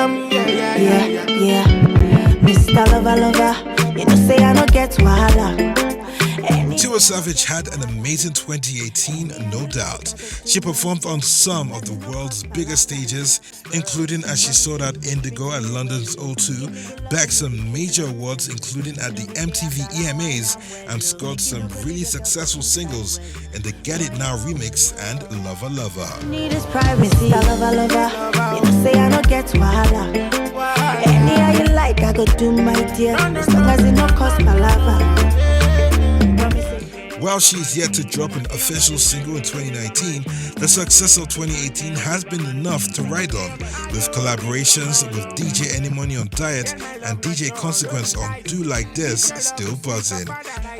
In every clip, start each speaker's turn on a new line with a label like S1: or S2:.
S1: Yeah. Mr. Lover, you know say I no get wahala.
S2: Tiwa Savage had an amazing 2018, no doubt. She performed on some of the world's biggest stages, including as she sold out Indigo at London's O2, bagged some major awards including at the MTV EMAs, and scored some really successful singles in the Get It Now remix and Lover Lover.
S1: Need is privacy, lover, you know say I no get wahala. Any how you like, I go do my dear, as long as it no cost my lover.
S2: While she is yet to drop an official single in 2019, the success of 2018 has been enough to ride on, with collaborations with DJ Anymoney on Diet and DJ Consequence on Do Like This still buzzing.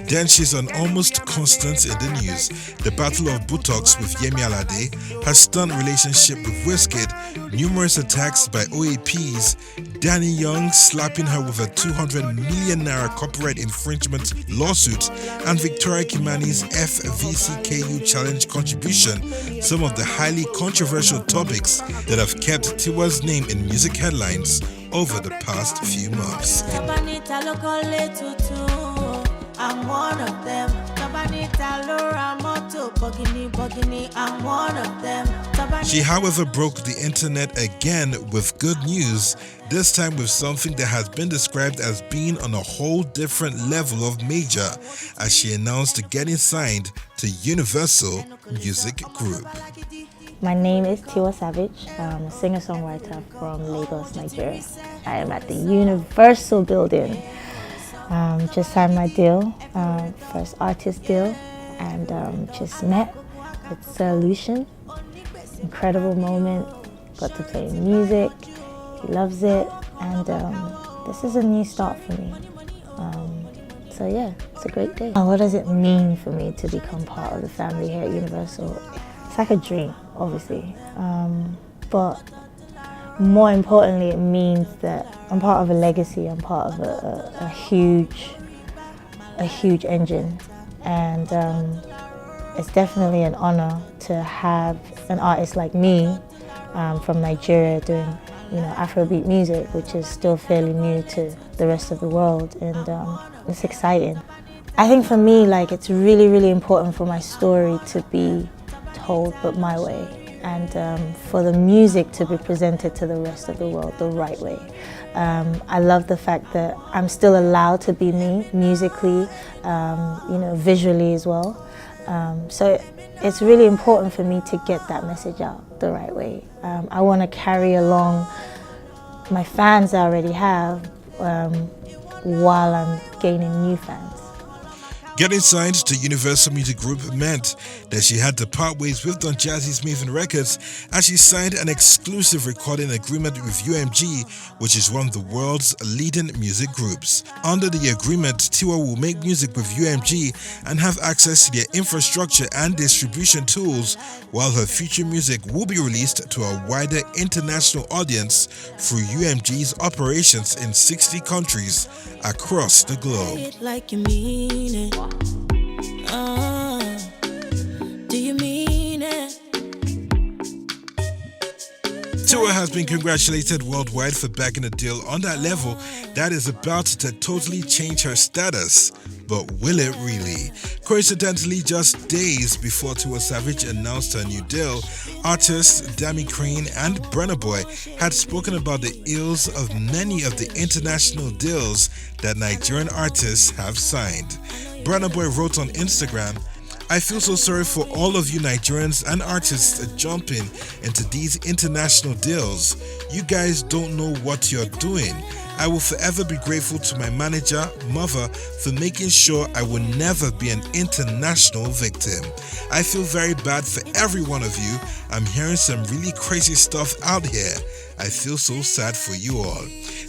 S2: Then she's an almost constant in the news. The Battle of Buttocks with Yemi Alade, her stunt relationship with Wizkid, numerous attacks by OAPs, Danny Young slapping her with a 200 million naira copyright infringement lawsuit, and Victoria Kimani's FVCKU challenge contribution, some of the highly controversial topics that have kept Tiwa's name in music headlines over the past few months.
S1: I'm one of them. I'm one of them.
S2: She, however, broke the internet again with good news, this time with something that has been described as being on a whole different level of major, as she announced getting signed to Universal Music Group.
S3: My name is Tiwa Savage. I'm a singer-songwriter from Lagos, Nigeria. I am at the Universal building. Just signed my deal, first artist deal, and just met with Solution. Incredible moment, got to play music, he loves it, and this is a new start for me. So yeah, it's a great day. What does it mean for me to become part of the family here at Universal? It's like a dream, obviously, but more importantly, it means that I'm part of a legacy. I'm part of a huge engine, and it's definitely an honor to have an artist like me from Nigeria doing, Afrobeat music, which is still fairly new to the rest of the world, and it's exciting. I think for me, it's really, really important for my story to be told, but my way. And for the music to be presented to the rest of the world the right way. I love the fact that I'm still allowed to be me, musically, visually as well. So it's really important for me to get that message out the right way. I want to carry along my fans I already have while I'm gaining new fans.
S2: Getting signed to Universal Music Group meant that she had to part ways with Don Jazzy's Maven Records as she signed an exclusive recording agreement with UMG, which is one of the world's leading music groups. Under the agreement, Tiwa will make music with UMG and have access to their infrastructure and distribution tools, while her future music will be released to a wider international audience through UMG's operations in 60 countries across the globe.
S1: Do you mean it?
S2: Tiwa has been congratulated worldwide for bagging a deal on that level that is about to totally change her status. But will it really? Coincidentally, just days before Tiwa Savage announced her new deal, artists Dammy Krane and Burna Boy had spoken about the ills of many of the international deals that Nigerian artists have signed. Burna Boy wrote on Instagram, "I feel so sorry for all of you Nigerians and artists jumping into these international deals. You guys don't know what you're doing. I will forever be grateful to my manager, Mother, for making sure I will never be an international victim. I feel very bad for every one of you. I'm hearing some really crazy stuff out here. I feel so sad for you all."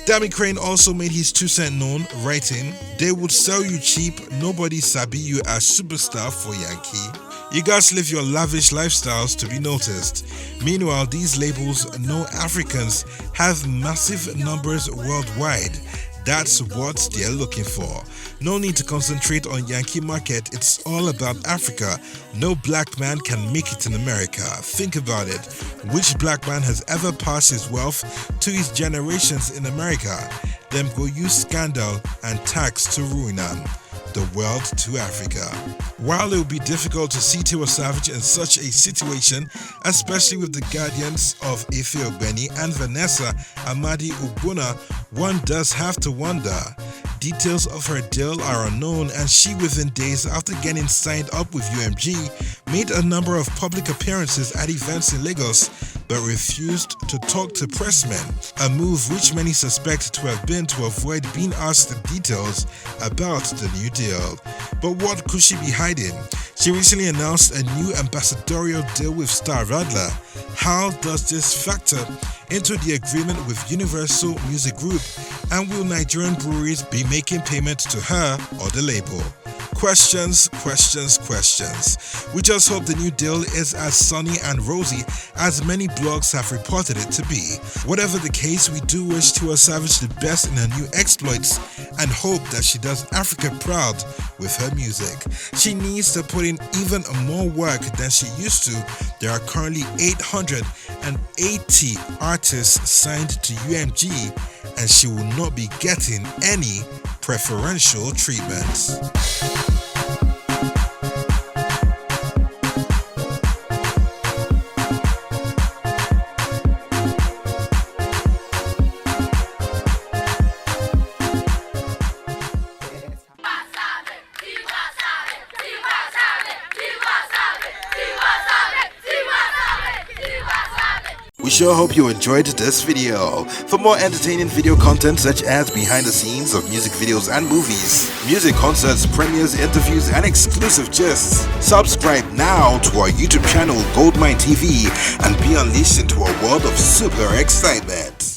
S2: Dammy Krane also made his 2 cents known, writing, "They would sell you cheap, nobody sabi you as superstar for Yankee. You guys live your lavish lifestyles to be noticed. Meanwhile, these labels know Africans have massive numbers worldwide. That's what they're looking for. No need to concentrate on Yankee market, it's all about Africa. No black man can make it in America. Think about it. Which black man has ever passed his wealth to his generations in America? Them go use scandal and tax to ruin them. The world to Africa. While it will be difficult to see Tiwa Savage in such a situation, especially with the guardians of Ife Ogbeni and Vanessa Amadi Ugbuna, one does have to wonder. Details of her deal are unknown, and she, within days after getting signed up with UMG, made a number of public appearances at events in Lagos but refused to talk to pressmen, a move which many suspect to have been to avoid being asked the details about the new deal. But what could she be hiding? She recently announced a new ambassadorial deal with Star Radler. How does this factor into the agreement with Universal Music Group, and will Nigerian breweries be making payment to her or the label? Questions, questions, questions. We just hope the new deal is as sunny and rosy as many blogs have reported it to be. Whatever the case, we do wish Tiwa Savage the best in her new exploits and hope that she does Africa proud with her music. She needs to put in even more work than she used to. There are currently 880 artists signed to UMG, and she will not be getting any preferential treatment.
S4: We sure hope you enjoyed this video. For more entertaining video content such as behind the scenes of music videos and movies, music concerts, premieres, interviews, and exclusive gists, subscribe now to our YouTube channel Goldmynetv and be unleashed into a world of super excitement.